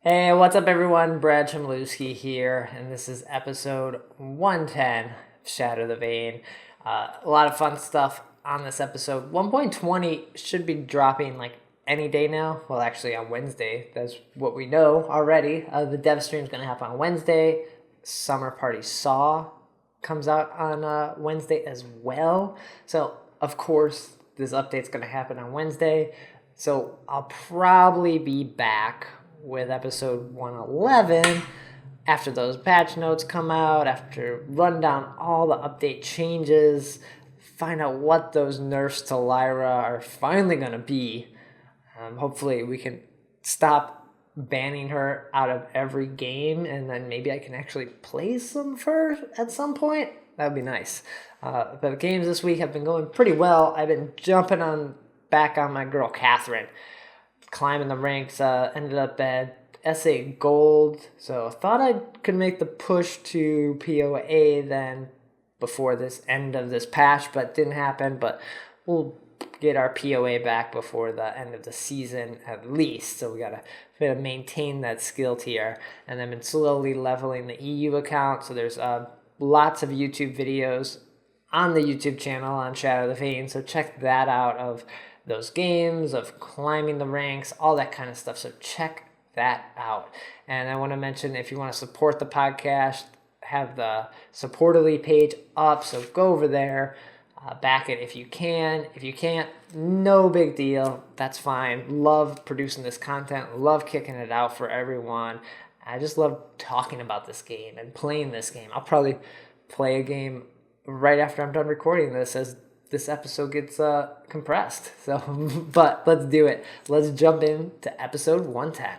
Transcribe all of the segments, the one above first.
Hey, what's up, everyone? Brad Chmielewski here, and this is episode 110 of Shatter the Vain. A lot of fun stuff on this episode. 1.20 should be dropping like any day now. Well, actually, on Wednesday. That's what we know already. The dev stream is going to happen on Wednesday. Summer Party Saw comes out on Wednesday as well. So, of course, this update's going to happen on Wednesday. So, I'll probably be back with episode 111 after those patch notes come out, after run down all the update changes, find out what those nerfs to Lyra are finally going to be. Hopefully we can stop banning her out of every game, and then maybe I can actually play some of her at some point. That would be nice. But the games this week have been going pretty well. I've been jumping back on my girl Catherine, climbing the ranks. Ended up at SA Gold, so I thought I could make the push to POA then before this end of this patch, but didn't happen. But we'll get our POA back before the end of the season at least, so we gotta maintain that skill tier. And I've been slowly leveling the EU account, so there's lots of YouTube videos on the YouTube channel on Shatter the Vain, so check that out, of those games, of climbing the ranks, all that kind of stuff. So check that out. And I want to mention, if you want to support the podcast, have the Supportly page up, so go over there, back it if you can. If you can't, no big deal, that's fine. Love producing this content, love kicking it out for everyone. I just love talking about this game and playing this game. I'll probably play a game right after I'm done recording this, as this episode gets compressed. So, but let's do it. Let's jump into episode 110.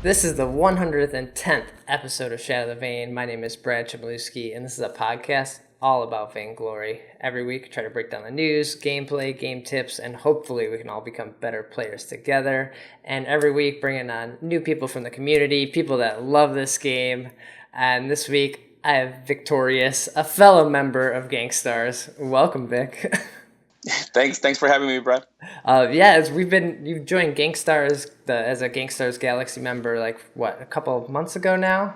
This is the 110th episode of Shatter the Vain. My name is Brad Chmielewski, and this is a podcast all about Vainglory. Every week, I try to break down the news, gameplay, game tips, and hopefully we can all become better players together. And every week, bringing on new people from the community, people that love this game. And this week, I have Victorious, a fellow member of Gangstars. Welcome, Vic. Thanks for having me, Brad. You've joined Gangstars as a Gangstars Galaxy member, like what, a couple of months ago now?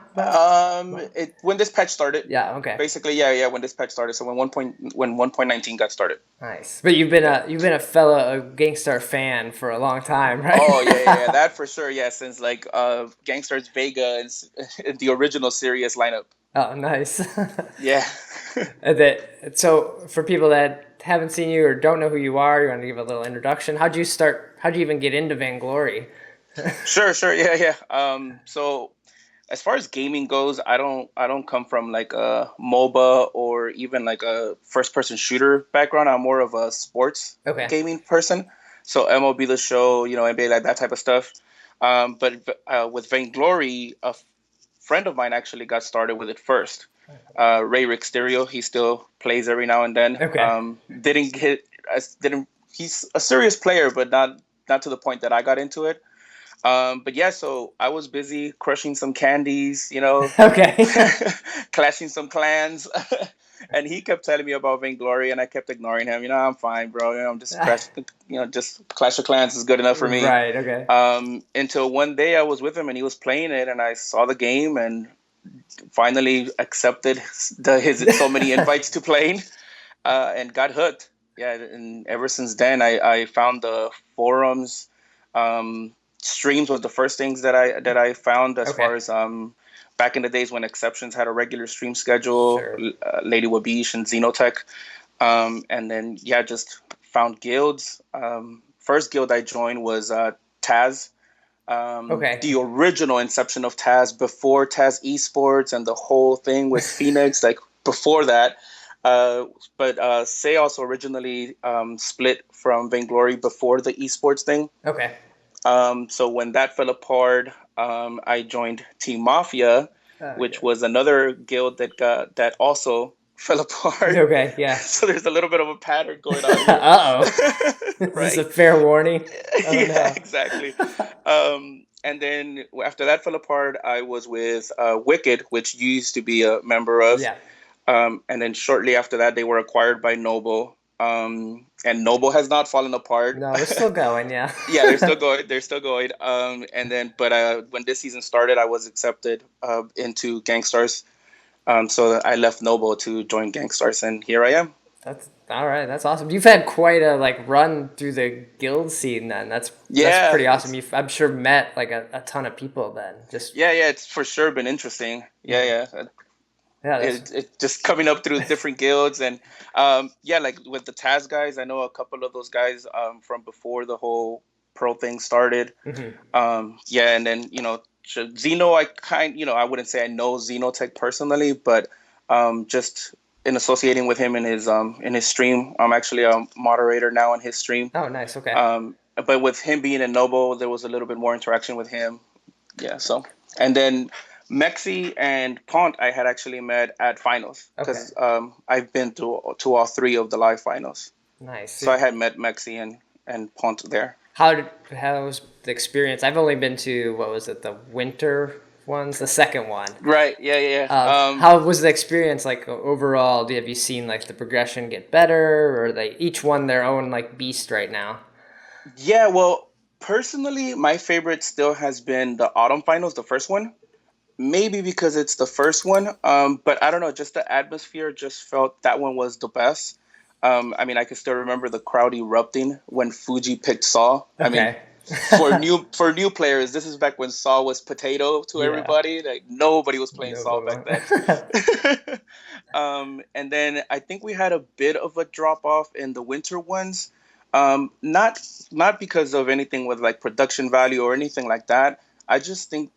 When this patch started. Yeah. Okay. Basically, yeah. When this patch started, so when 1.19 got started. Nice. But you've been a fellow Gangstar fan for a long time, right? Oh yeah, that for sure. Yeah, since like Gangsters Vega and the original series lineup. Oh, nice. Yeah. So for people that haven't seen you or don't know who you are, you want to give a little introduction. How'd you even get into Vainglory? Sure. Yeah. So as far as gaming goes, I don't come from like a MOBA or even like a first person shooter background. I'm more of a sports gaming person. So MLB The Show, NBA, like that type of stuff. But with Vainglory, a friend of mine actually got started with it first. Ray Rick Stereo, he still plays every now and then. He's a serious player, but not to the point that I got into it. But yeah, so I was busy crushing some candies, clashing some clans. And he kept telling me about Vainglory, and I kept ignoring him. I'm fine, bro. I'm just just Clash of Clans is good enough for me. Right. Okay. Until one day I was with him and he was playing it, and I saw the game and finally accepted his so many invites to playing, and got hooked. Yeah, and ever since then, I found the forums. Streams was the first things that I found as far as back in the days when Exceptions had a regular stream schedule. Sure. Lady Wabish and Xenotech, and then just found guilds. First guild I joined was Taz. The original inception of Taz, before Taz Esports and the whole thing with Phoenix, like before that. But Say also originally split from Vainglory before the esports thing. Okay. So when that fell apart, I joined Team Mafia, which was another guild that also fell apart. Okay, yeah. So there's a little bit of a pattern going on here. Uh-oh. Right? Is this a fair warning? No. Exactly. And then after that fell apart, I was with Wicked, which you used to be a member of. Yeah. And then shortly after that, they were acquired by Noble. And Noble has not fallen apart. No, they're still going, yeah. Yeah, they're still going. They're still going. And then, but when this season started, I was accepted into Gangstars. So I left Noble to join Gangstars, and here I am. That's all right. That's awesome. You've had quite a like run through the guild scene then. That's Yeah, pretty awesome. You've I'm sure met like a ton of people then. Just yeah. It's for sure been interesting. Yeah, yeah. yeah, It just coming up through different guilds and yeah, like with the Taz guys, I know a couple of those guys from before the whole pro thing started. Yeah, and then Xeno, I wouldn't say I know Xenotech personally, but just in associating with him in his stream, I'm actually a moderator now in his stream. oh, nice. Okay. But with him being in Noble, there was a little bit more interaction with him. Yeah, so and then Mexi and Pont I had actually met at finals because I've been to all three of the live finals. Nice. So I had met Mexi and Pont there. How was the experience? I've only been to what was it, the winter ones, the second one. Right. Yeah. Yeah. How was the experience like overall? Have you seen like the progression get better, or they each one their own like beast right now? Yeah. Well, personally, my favorite still has been the autumn finals, the first one. Maybe because it's the first one, but I don't know. Just the atmosphere just felt that one was the best. I mean, I can still remember the crowd erupting when Fuji picked Saw. I mean, for new players, this is back when Saw was potato to everybody. Like nobody was playing Saw back then. And then I think we had a bit of a drop off in the winter ones. Not because of anything with like production value or anything like that. I just think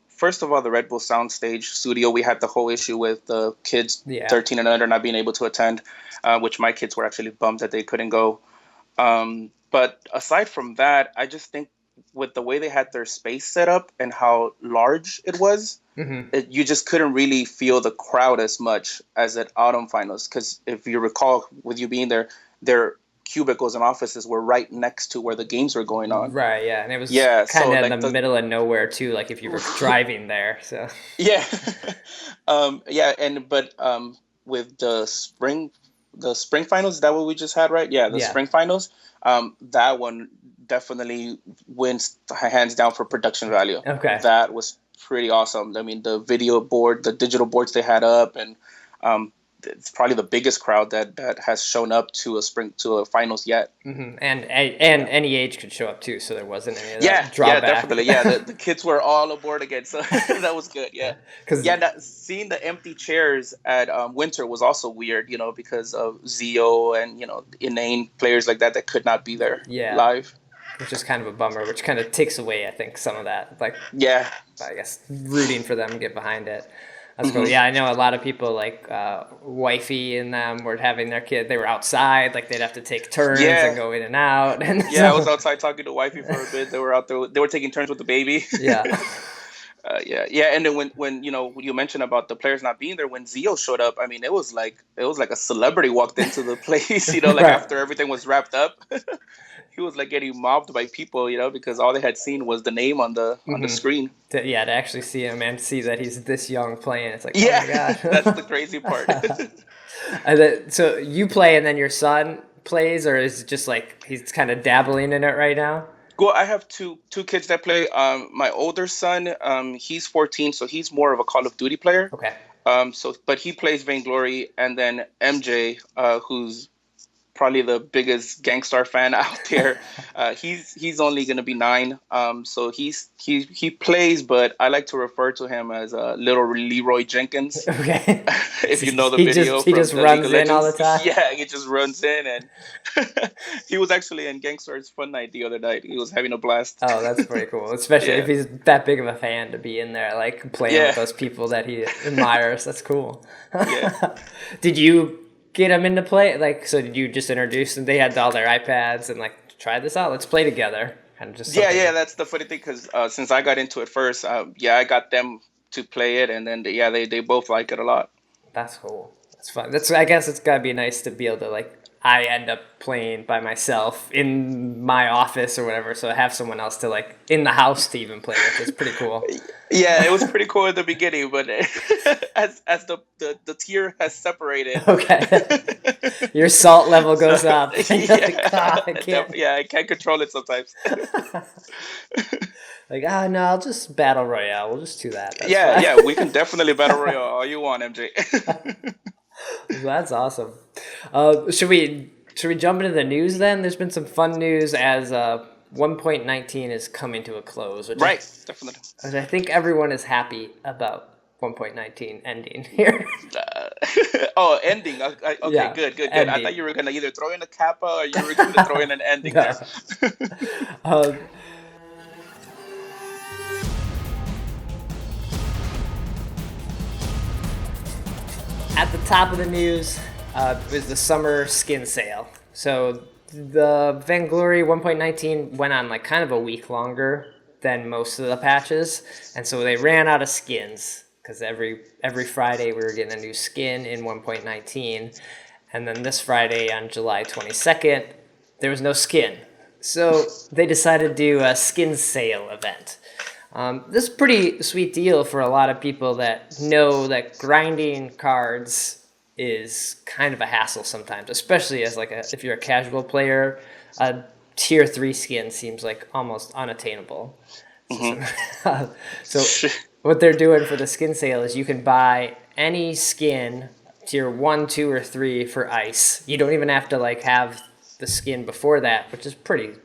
first of all, the Red Bull Soundstage studio, we had the whole issue with the kids 13 and under not being able to attend, which my kids were actually bummed that they couldn't go. But aside from that, I just think with the way they had their space set up and how large it was, you just couldn't really feel the crowd as much as at Autumn Finals. Because if you recall, with you being there, their cubicles and offices were right next to where the games were going on. Right, yeah. And it was so kind of in the middle of nowhere too, like if you were driving there. So yeah. But with the spring finals, is that what we just had, right? Yeah, spring finals. That one definitely wins hands down for production value. Okay. That was pretty awesome. I mean, the video board, the digital boards they had up, and it's probably the biggest crowd that has shown up to a finals yet. And any age could show up too, so there wasn't any of that Yeah, drawback. definitely. Yeah, the kids were all aboard again, so that was good. Yeah, seeing the empty chairs at Winter was also weird, because of Zio and inane players like that could not be there live. Which is kind of a bummer, which kind of takes away, I think, some of that. Like, I guess rooting for them to get behind it. That's cool. Yeah, I know a lot of people like Wifey and them were having their kid. They were outside, like they'd have to take turns and go in and out. And I was outside talking to Wifey for a bit. They were out there. They were taking turns with the baby. Yeah. And then when you mentioned about the players not being there, when Zio showed up, I mean, it was like a celebrity walked into the place. After everything was wrapped up. He was like getting mobbed by people, because all they had seen was the name on the screen. To actually see him and see that he's this young playing, it's like, oh my gosh. That's the crazy part. So you play and then your son plays, or is it just like he's kind of dabbling in it right now? Well, I have two kids that play. My older son, he's 14, so he's more of a Call of Duty player. Okay. But he plays Vainglory, and then MJ, who's probably the biggest Gangstar fan out there. He's only gonna be 9. So he plays, but I like to refer to him as little Leroy Jenkins. Okay. If you know the video, he just runs in all the time. Yeah, he just runs in, and he was actually in Gangstar's Fun Night the other night. He was having a blast. Oh, that's pretty cool. Especially if he's that big of a fan to be in there, like playing with those people that he admires. That's cool. Yeah. Did you get them into play? Like, so did you just introduce them? They had all their iPads and like, try this out. Let's play together. Kind of just that's the funny thing because since I got into it first, I got them to play it, and then they both like it a lot. That's cool. That's fun. I guess it's gotta be nice to be able to like I end up playing by myself in my office or whatever. So I have someone else to like in the house to even play with. It's pretty cool. Yeah, it was pretty cool at the beginning, but as the tier has separated. Okay. Your salt level goes So up. And you're like, "Ah, I can't." yeah, I can't control it sometimes. Like, no, I'll just battle royale. We'll just do that. That's Yeah, fine. yeah, we can definitely battle royale all you want, MJ. That's awesome. Should we jump into the news then? There's been some fun news as 1.19 is coming to a close, Right, definitely. which I think everyone is happy about 1.19 ending here. Oh, ending. Okay, Yeah, good. I ending. thought you were gonna either throw in a kappa or you were gonna throw in an ending No. there. Um, at the top of the news was the summer skin sale. So the Vainglory 1.19 went on like kind of a week longer than most of the patches, and so they ran out of skins because every Friday we were getting a new skin in 1.19, and then this Friday on July 22nd there was no skin. So they decided to do a skin sale event. This is a pretty sweet deal for a lot of people that know that grinding cards is kind of a hassle sometimes, especially as like if you're a casual player. A tier 3 skin seems like almost unattainable. Mm-hmm. So what they're doing for the skin sale is you can buy any skin tier 1, 2, or 3 for ice. You don't even have to like have the skin before that, which is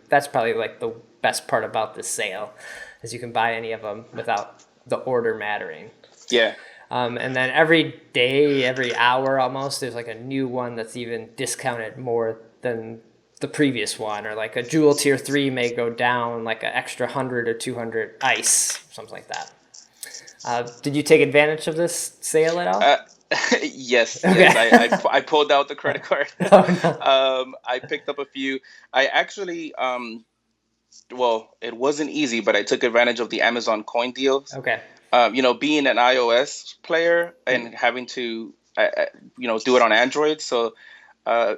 that's probably like the best part about this sale, is you can buy any of them without the order mattering. Yeah. And then every day, every hour almost, there's like a new one that's even discounted more than the previous one. Or like a Jewel Tier 3 may go down like an extra 100 or 200 ice, something like that. Did you take advantage of this sale at all? Yes, Okay. yes. I pulled out the credit card. Oh, no. I picked up a few. I actually, well, it wasn't easy, but I took advantage of the Amazon coin deals. Okay. Being an iOS player and having to, do it on Android. So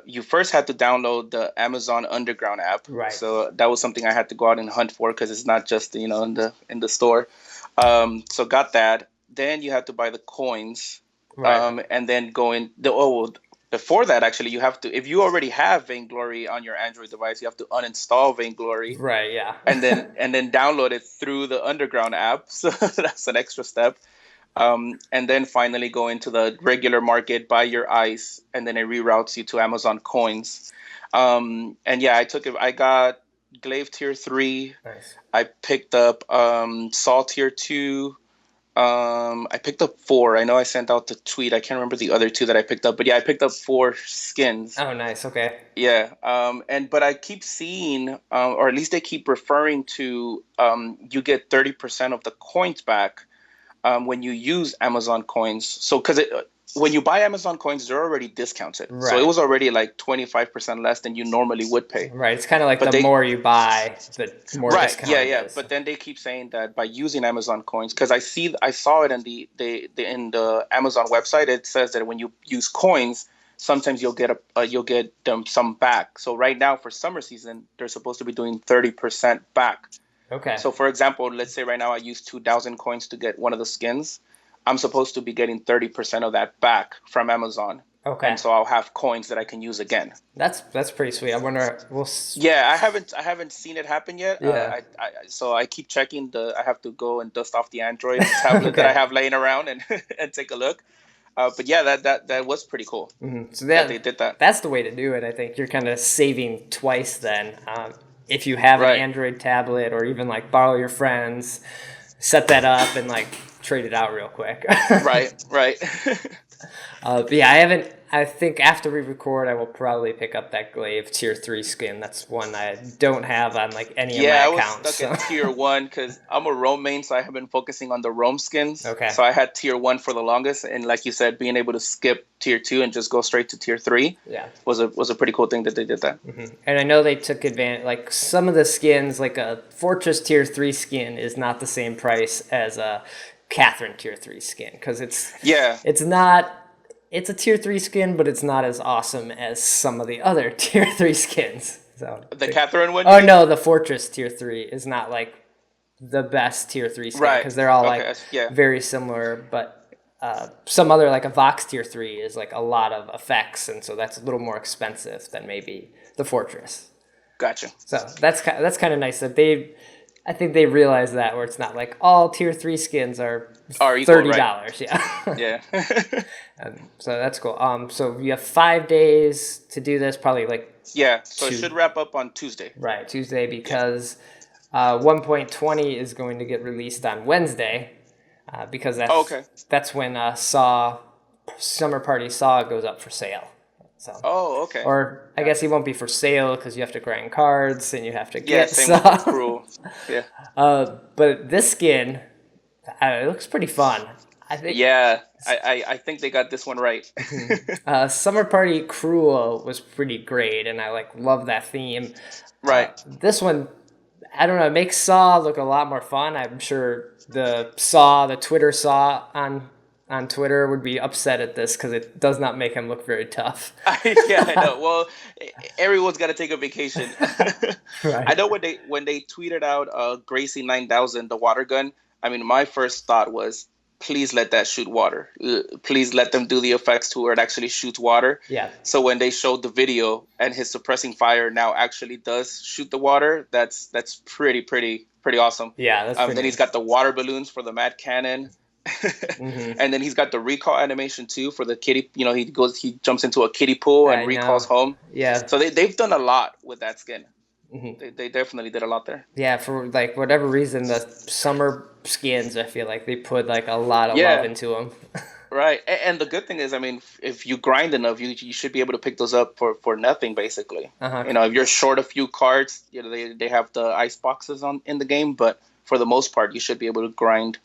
you first had to download the Amazon Underground app. Right. So that was something I had to go out and hunt for because it's not just in the store. So got that. Then you had to buy the coins, Right. and then go in before that, actually, you have to, if you already have Vainglory on your Android device, you have to uninstall Vainglory Right, yeah. and then download it through the Underground app. So that's an extra step. And then finally go into the regular market, buy your ice, and then it reroutes you to Amazon coins. And yeah, I got Glaive Tier 3. Nice. I picked up Saw Tier 2. I picked up 4. I know I sent out the tweet. I can't remember the other 2 that I picked up, but yeah, I picked up 4 skins. Oh, nice. Okay. Yeah. But I keep seeing, or at least they keep referring to, you get 30% of the coins back when you use Amazon coins. So when you buy Amazon coins, they're already discounted. Right. So it was already like 25% less than you normally would pay. Right. It's kind of like more you buy, the more discount Yeah, it yeah. is. But then they keep saying that by using Amazon coins, because I saw it in in the Amazon website. It says that when you use coins, sometimes you'll get some back. So right now for summer season, they're supposed to be doing 30% back. Okay. So for example, let's say right now I use 2,000 coins to get one of the skins. I'm supposed to be getting 30% of that back from Amazon. Okay. And so I'll have coins that I can use again. That's pretty sweet. I wonder. Yeah, I haven't seen it happen yet. Yeah. So I keep checking I have to go and dust off the Android tablet that I have laying around and and take a look. But yeah, that was pretty cool. Mm-hmm. So that they did that. That's the way to do it. I think you're kind of saving twice then. If you have an Android tablet or even like borrow your friends, set that up and like trade it out real quick. Right. But yeah, I think after we record, I will probably pick up that Glaive Tier 3 skin. That's one I don't have on like any of my accounts. Yeah, I was stuck at Tier 1 because I'm a Roam main, so I have been focusing on the Roam skins. Okay. So I had Tier 1 for the longest, and like you said, being able to skip Tier 2 and just go straight to Tier 3 was a pretty cool thing that they did that. Mm-hmm. And I know they took advantage, like some of the skins, like a Fortress Tier 3 skin is not the same price as a Catherine Tier 3 skin because it's not... it's a tier 3 skin, but it's not as awesome as some of the other tier 3 skins. So The Catherine one? Oh no, the Fortress tier 3 is not like the best tier 3 skin Right. because they're all Okay. like Yeah. very similar, but some other like a Vox tier 3 is like a lot of effects, and so that's a little more expensive than maybe the Fortress. Gotcha. So that's kind of nice that I think they realize that, where it's not like all tier 3 skins are equal, $30. right? Yeah. Yeah. So that's cool. So you have 5 days to do this, probably like Yeah. So it should wrap up on Tuesday. right, Tuesday, because 1.20 is going to get released on Wednesday, because that's when Summer Party Saw goes up for sale. So. Oh, okay. Or I guess he won't be for sale because you have to grind cards and you have to get same some. with Cruel. Yeah. But this skin, it looks pretty fun. I think. Yeah, I think they got this one right. Summer Party Cruel was pretty great, and I love that theme. Right. This one, I don't know, it makes Saw look a lot more fun. I'm sure the Twitter Saw on Twitter would be upset at this because it does not make him look very tough. Yeah, I know. Well, everyone's got to take a vacation. Right. I know when they tweeted out Gracie 9000, the water gun. I mean, my first thought was, please let that shoot water. Please let them do the effects to where it actually shoots water. Yeah. So when they showed the video and his suppressing fire now actually does shoot the water, that's pretty awesome. Yeah, that's pretty then he's got the water balloons for the Mad Cannon. And then he's got the recall animation too for the kitty. He jumps into a kiddie pool and recalls home. Yeah. So they've done a lot with that skin. They definitely did a lot there. Yeah, for whatever reason, the summer skins, I feel like they put a lot of love into them. Right, and the good thing is, I mean, if you grind enough, you should be able to pick those up for nothing, basically. If you're short a few cards, they have the ice boxes in the game, but for the most part, you should be able to grind.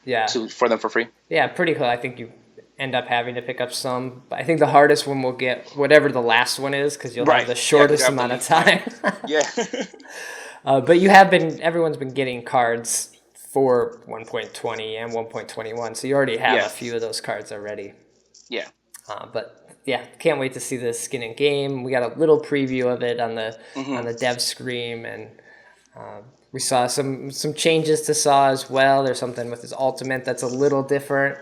Yeah. For them for free. Yeah, pretty cool. I think you end up having to pick up some. But I think the hardest one will get whatever the last one is, because you'll have the shortest amount of time. Yeah. But everyone's been getting cards for 1.20 and 1.21, so you already have a few of those cards already. Yeah. But yeah, can't wait to see the skin in game. We got a little preview of it on the dev screen, and we saw some changes to Saw as well. There's something with his ultimate that's a little different.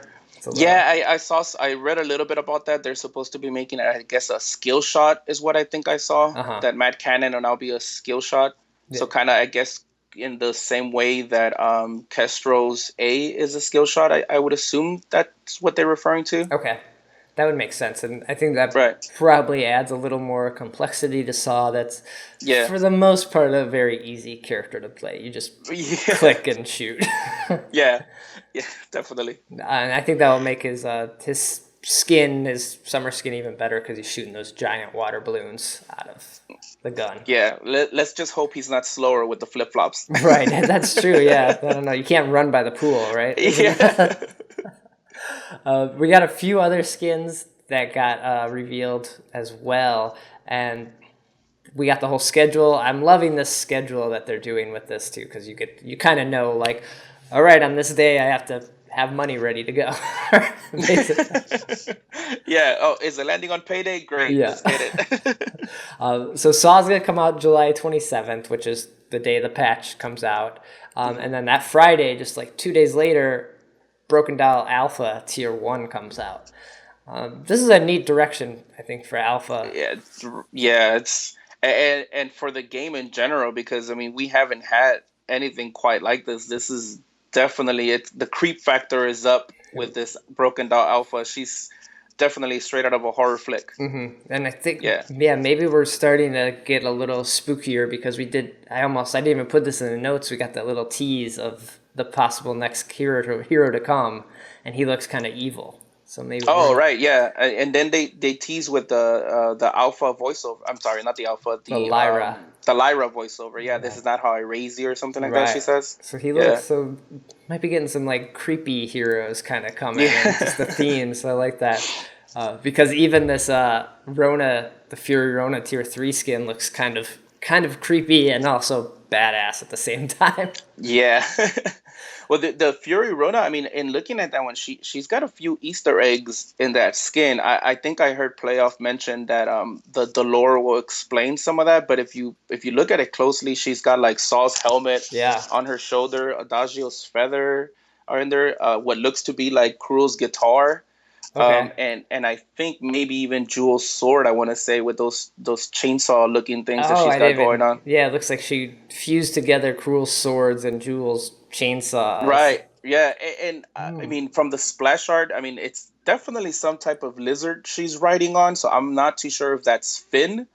I read a little bit about that. They're supposed to be making, I guess, a skill shot is what I think I saw. That Mad Cannon will now be a skill shot. Yeah. So kind of, I guess, in the same way that Kestro's A is a skill shot, I would assume that's what they're referring to. Okay. That would make sense, and I think that probably adds a little more complexity to Saw. That's, for the most part, a very easy character to play. You just click and shoot. Yeah, definitely. And I think that will make his summer skin, even better, because he's shooting those giant water balloons out of the gun. Yeah, let's just hope he's not slower with the flip-flops. Right, that's true, yeah. I don't know, you can't run by the pool, right? Yeah. We got a few other skins that got revealed as well, and we got the whole schedule. I'm loving this schedule that they're doing with this too, because you kind of know, all right, on this day I have to have money ready to go. Yeah. Oh, is it landing on payday? Great. Yeah. Let's get it. So Saw's gonna come out July 27th, which is the day the patch comes out, and then that Friday, just 2 days later, Broken Doll Alpha Tier 1 comes out. This is a neat direction, I think, for Alpha. Yeah, it's and for the game in general, because I mean, we haven't had anything quite like this. This is definitely the creep factor is up with this Broken Doll Alpha. She's definitely straight out of a horror flick. And I think maybe we're starting to get a little spookier, because I didn't even put this in the notes. We got that little tease of the possible next hero to come, and he looks kind of evil. So maybe. Oh, right, yeah, and then they tease with the Alpha voiceover. I'm sorry, not the Alpha. The Lyra. The Lyra voiceover. Yeah, this is not how I raise you, or something like that. She says. So he looks might be getting some creepy heroes kind of coming. And just the themes. So I like that, because even this Rona, the Fury Rona Tier 3 skin looks kind of creepy and also badass at the same time. Yeah. Well, the Fury Rona, I mean, in looking at that one, she's got a few Easter eggs in that skin. I think I heard Playoff mention that the lore will explain some of that, but if you look at it closely, she's got like Saul's helmet Yeah. on her shoulder, Adagio's feather are in there, what looks to be like Cruel's guitar. Okay. And I think maybe even Jewel's sword, I want to say, with those chainsaw looking things that Oh, she's I got didn't going even. on. Yeah, it looks like she fused together Cruel swords and Jewel's chainsaws. Right. Yeah. And I Hmm. mean, from the splash art, I mean, it's definitely some type of lizard she's riding on. So I'm not too sure if that's Finn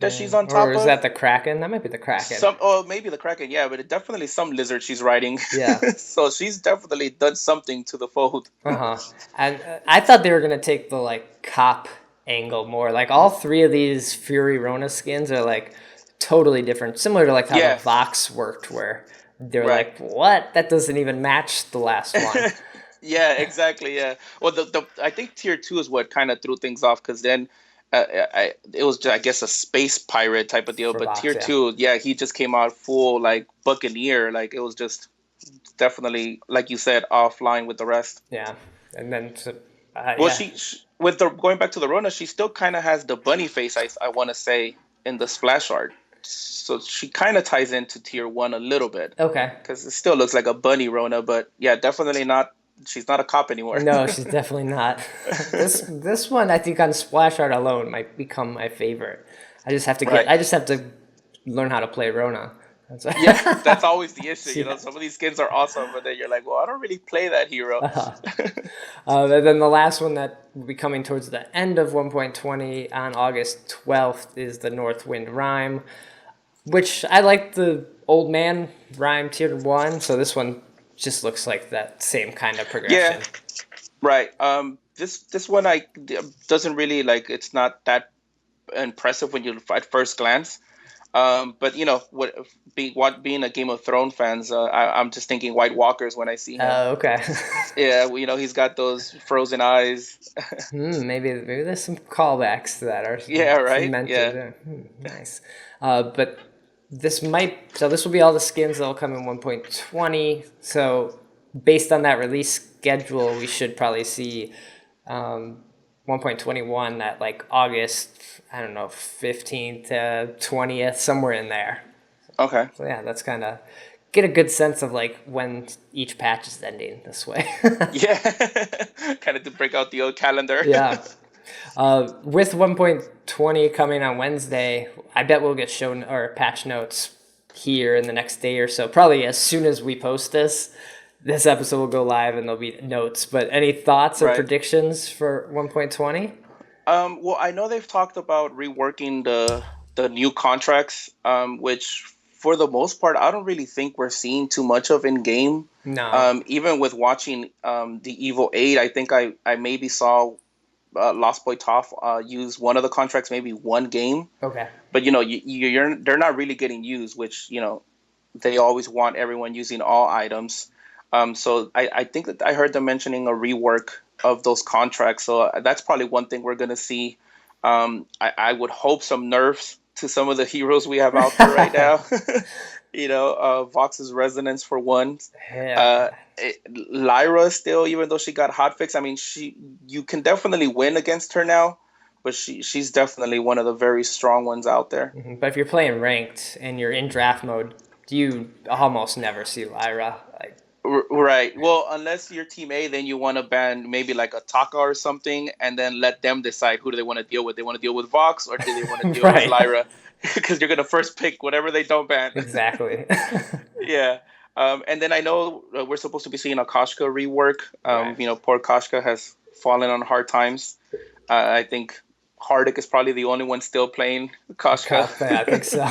that she's on Or top is that of. the Kraken? That might be the Kraken. Some, or maybe the Kraken, yeah, but it definitely some lizard she's riding. Yeah. So she's definitely done something to the fold. Uh-huh. And I thought they were gonna take the like cop angle more. Like all three of these Fury Rona skins are like totally different, similar to like how the Yeah. Vox worked, where they're Right. like, what? That doesn't even match the last one Yeah, exactly. Yeah. Well, the I think tier two is what kind of threw things off because then it was just, I guess, a space pirate type of deal. for But Vox. tier Yeah. two, yeah, he just came out full like buccaneer. Like it was just definitely, like you said, offline with the rest. Yeah. And then, Well, yeah. she with the going back to the Rona, she still kind of has the bunny face. I want to say in the splash art, so she kind of ties into tier one a little bit Okay. because it still looks like a bunny Rona. But yeah, definitely not. She's not a cop anymore. No, she's definitely not. This one I think on splash art alone might become my favorite. Right. I just have to learn how to play Rona. That's Yeah, that's always the issue. You know, yeah. some of these skins are awesome, but then you're like, well, I don't really play that hero. Uh-huh. And then the last one that will be coming towards the end of 1.20 on August 12th is the Northwind Rhyme, which I like the old man Rhyme tier 1, so this one just looks like that same kind of Yeah, progression. right. This one doesn't really like. It's not that impressive when you at first glance. But you know what being a Game of Thrones fans, I'm just thinking White Walkers when I see him. Okay. Yeah, well, you know he's got those frozen eyes. Maybe there's some callbacks to that or Yeah, right. cemented. Yeah. Nice. But this will be all the skins that will come in 1.20. So based on that release schedule, we should probably see 1.21 at like August, I don't know, 15th to 20th, somewhere in there. Okay. So yeah, that's kind of get a good sense of like when each patch is ending this way. Yeah. Kind of to break out the old calendar. Yeah. With 1.20 coming on Wednesday, I bet we'll get shown or patch notes here in the next day or so. Probably as soon as we post this episode will go live and there'll be notes. But any thoughts or Right. predictions for 1.20? Well, I know they've talked about reworking the new contracts, which for the most part, I don't really think we're seeing too much of in game. No. Even with watching the Evil 8, I think I maybe saw Lost Boy Toph use one of the contracts, maybe one game. Okay. But you know, they're not really getting used, which you know they always want everyone using all items. So I think that I heard them mentioning a rework of those contracts. So that's probably one thing we're gonna see. I would hope some nerfs to some of the heroes we have out there right now. You know, Vox's Resonance for one. Yeah. Lyra still, even though she got hotfix, I mean, you can definitely win against her now, but she's definitely one of the very strong ones out there. But if you're playing ranked and you're in draft mode, you almost never see Lyra. Like, Right. Well, unless you're team A, then you want to ban maybe like a Taka or something, and then let them decide who do they want to deal with. They want to deal with Vox or do they want to deal with right. Lyra? Because you're gonna first pick whatever they don't ban. Exactly. Yeah. And then I know we're supposed to be seeing a Koshka rework. Right. You know, poor Koshka has fallen on hard times. I think Hardik is probably the only one still playing Koshka. I think so.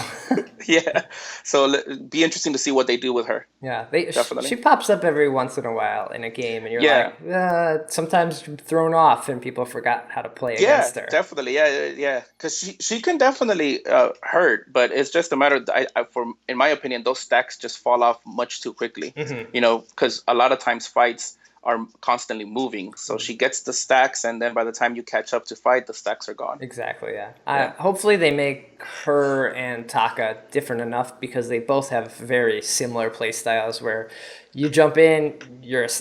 Yeah. So be interesting to see what they do with her. Yeah, Definitely. she pops up every once in a while in a game, and you're Yeah. like, sometimes thrown off, and people forgot how to play Yeah, against her. definitely. Yeah. Because she can definitely hurt, but it's just a matter of, in my opinion, those stacks just fall off much too quickly. Mm-hmm. You know, because a lot of times fights, are constantly moving. So she gets the stacks, and then by the time you catch up to fight, the stacks are gone. Exactly, yeah. Yeah. Hopefully they make her and Taka different enough because they both have very similar play styles where you jump in,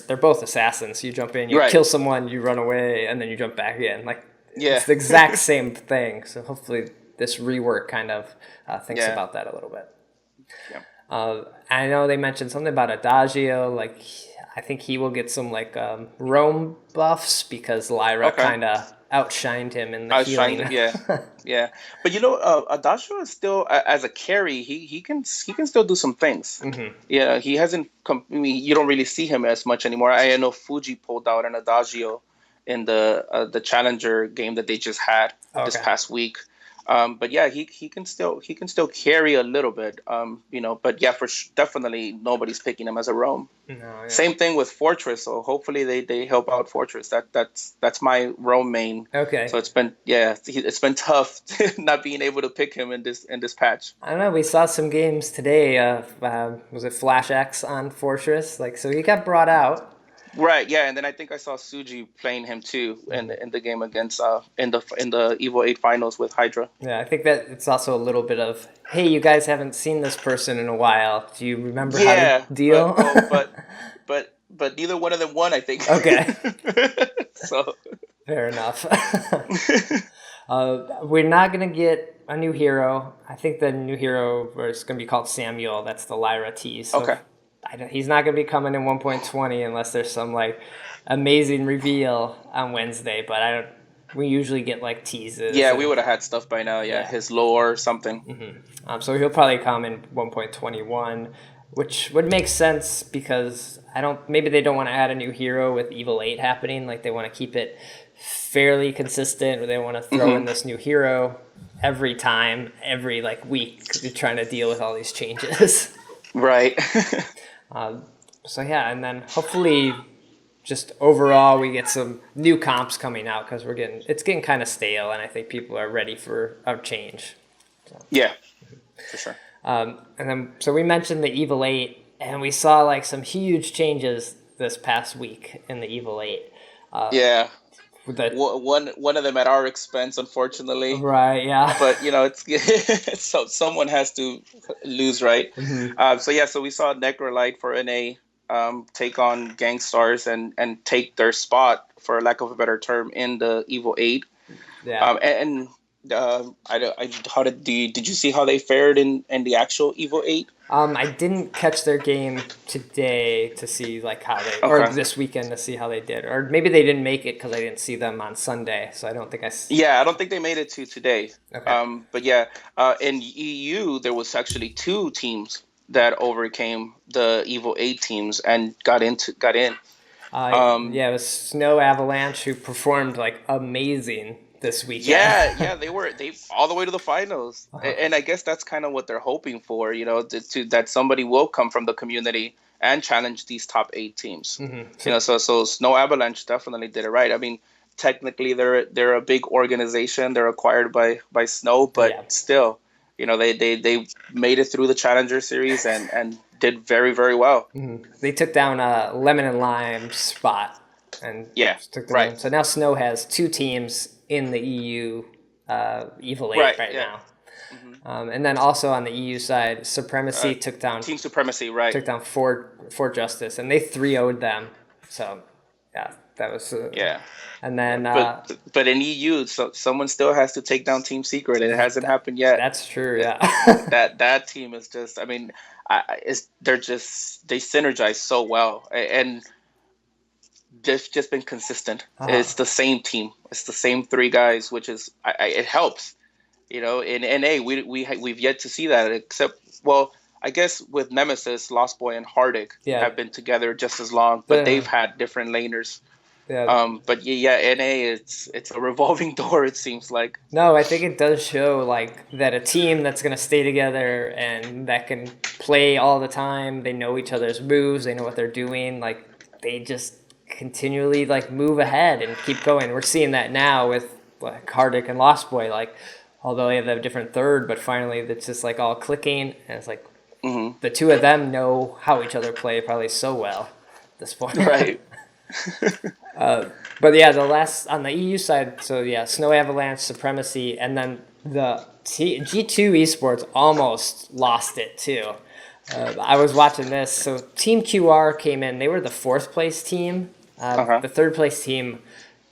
they're both assassins. You jump in, you Right. kill someone, you run away, and then you jump back in. Like, Yeah. it's the exact same thing. So hopefully this rework kind of thinks Yeah. about that a little bit. Yeah. I know they mentioned something about Adagio. Like, I think he will get some like roam buffs because Lyra kind of outshined him in the healing. Yeah. But Adagio is still as a carry. He can still do some things. Mm-hmm. Yeah, he hasn't. I mean, you don't really see him as much anymore. I know Fuji pulled out an Adagio in the Challenger game that they just had this past week. But yeah, he can still carry a little bit. But yeah, definitely nobody's picking him as a roam. No, yeah. Same thing with Fortress. So hopefully they help out Fortress. That's my roam main. Okay. So it's been tough not being able to pick him in this patch. I don't know. We saw some games today. Was it Flash X on Fortress? Like, so he got brought out. Right, yeah, and then I think I saw Suji playing him too in the game against in the Evo 8 finals with Hydra. Yeah, I think that it's also a little bit of, hey, you guys haven't seen this person in a while. Do you remember how to deal? But neither one of them won, I think. Okay. So fair enough. We're not gonna get a new hero. I think the new hero is gonna be called Samuel. That's the Lyra tease. So okay. He's not going to be coming in 1.20 unless there's some like amazing reveal on Wednesday. But we usually get like teases. Yeah, we would have had stuff by now. Yeah, his lore or something. Mm-hmm. So he'll probably come in 1.21, which would make sense because maybe they don't want to add a new hero with Evil 8 happening. Like they want to keep it fairly consistent, or they want to throw in this new hero every every like week. You're trying to deal with all these changes. Right. So yeah, and then hopefully, just overall, we get some new comps coming out because it's getting kind of stale, and I think people are ready for a change. So. Yeah, for sure. And then so we mentioned the Evil 8, and we saw like some huge changes this past week in the Evil 8. Yeah. One of them at our expense, unfortunately. Right. Yeah. But it's so someone has to lose, right? Mm-hmm. So we saw Necrolite for NA take on Gangstars and take their spot, for lack of a better term, in the Evo 8. Yeah. Did you see how they fared in the actual Evo 8? I didn't catch their game today to see like how they, or this weekend to see how they did, or maybe they didn't make it because I didn't see them on Sunday, so I don't think I don't think they made it to today. Okay. But yeah, in EU there was actually 2 teams that overcame the Evo 8 teams and got in. It was Snow Avalanche, who performed like amazing this weekend. Yeah, they all the way to the finals, and I guess that's kind of what they're hoping for, that somebody will come from the community and challenge these top 8 teams. Mm-hmm. So Snow Avalanche definitely did it right. I mean, technically they're a big organization. They're acquired by Snow, but still, they made it through the Challenger series and did very, very well. Mm-hmm. They took down a Lemon and Lime spot and took them down. So now Snow has 2 teams in the EU Evil 8 right now. Mm-hmm. And then also on the EU side, Supremacy took down Team Supremacy, took down Fort Justice, and they 3-0'd them. So yeah, that was And then but in EU, someone still has to take down Team Secret. It hasn't happened yet. That's true. Yeah. that team is just. I mean, they synergize so well, and they've just been consistent. It's the same team. It's the same 3 guys, which is it helps. In NA, we've yet to see that, except, well, I guess with Nemesis, Lost Boy, and Hardic have been together just as long, but they've had different laners. Yeah. But NA, it's a revolving door, it seems like. No, I think it does show like that a team that's gonna stay together and that can play all the time. They know each other's moves. They know what they're doing. Like they just continually like move ahead and keep going. We're seeing that now with like Hardic and Lost Boy. Like although they have a different third, but finally it's just like all clicking, and it's like the 2 of them know how each other play probably so well at this point. Right. But yeah, the last on the EU side, so yeah, Snow Avalanche, Supremacy, and then the G2 Esports almost lost it too. I was watching this. So Team QR came in. They were the fourth place team. Uh-huh. The third place team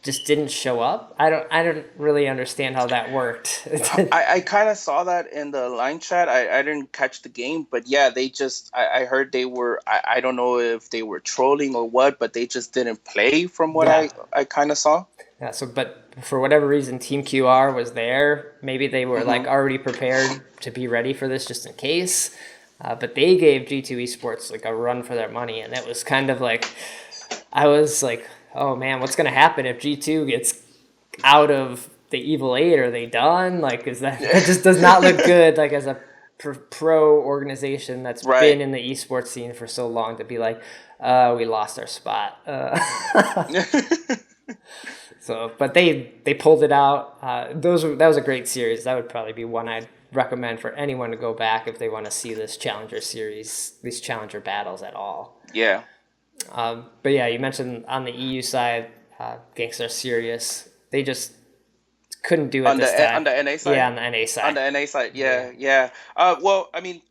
just didn't show up. I don't really understand how that worked. I kind of saw that in the line chat. I didn't catch the game, but yeah, they just I heard they were I don't know if they were trolling or what, but they just didn't play from what Yeah. I kind of saw. Yeah, so but for whatever reason, Team QR was there. Maybe they were like already prepared to be ready for this just in case. But they gave G2 Esports like a run for their money, and it was kind of like I was like, oh man, what's gonna happen if G2 gets out of the Evil Eight? Are they done? Like, is that it just does not look good? Like as a pro organization that's Right. been in the esports scene for so long to be like, we lost our spot. So, but they pulled it out. That was a great series. That would probably be one I'd recommend for anyone to go back if they want to see this Challenger series, these Challenger battles at all. Yeah. But yeah, you mentioned on the EU side, Gangstar Serious. They just couldn't do it On this the time. on the NA side. Yeah, on the NA side. On the NA side, yeah. Well, I mean,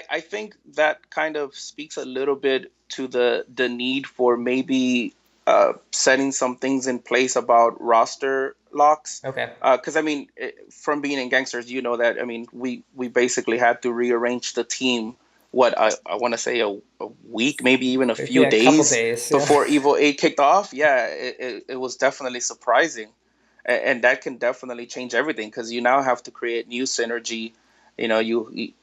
I think that kind of speaks a little bit to the need for maybe setting some things in place about roster locks. Okay. Because I mean, from being in Gangsters, you know that I mean, we basically had to rearrange the team. What I want to say a week, maybe even a few Yeah, a couple days days before Evo 8 kicked off. Yeah, it was definitely surprising. And that can definitely change everything because you now have to create new synergy. You know,